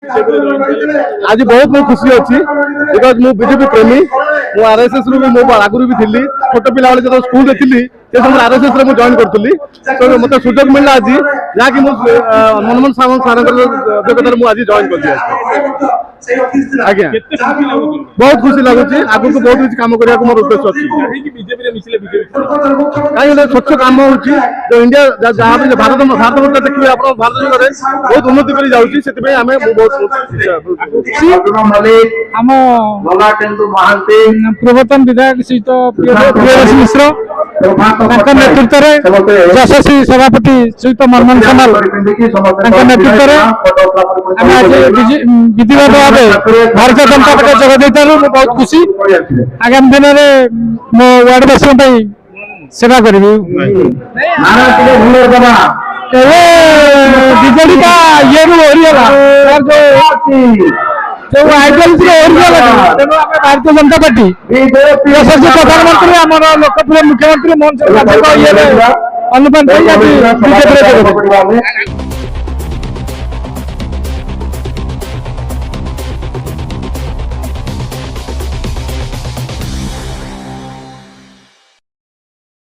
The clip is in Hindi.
आज बहुत मुझे खुशी अच्छी बिकज मु बीजेपी प्रेमी मु आरएसएस रु भी मो आगुरी भी थी छोट पिला जो स्कूल रे थी आरएसएस रे मु जॉइन करथुली तो मते सुजोग मिलला आज जहाँकि मु मनमोहन सावंत सारंकर योग्यता मु आज जॉइन कर आज्ञा बहुत खुशी लगुच आगु को बहुत किसी कम करने मोर उद्देश्य अच्छी कहीं स्वच्छ काम हो इंडिया जहाँ भी भारत भारत वर्ष देखिए आप भारत जगह बहुत उन्नति कर जाऊँगी आम पूर्वतन विधायक सहित मिश्र नेतृत्व में यशस्वी सभापति श्रीयुक्त मनमोहन सामाल नेतृत्व में विधिवत भाव भारतीय जनता पार्टी जगह बहुत खुशी आगामी दिन में मो वार्डवासी सेवा करी विजेडी का ये जो आइडियल तेणु आम भारतीय जनता पार्टी यशस्वी प्रधानमंत्री आम लोकप्रिय मुख्यमंत्री मोहन चरण अनुपात बीजेपी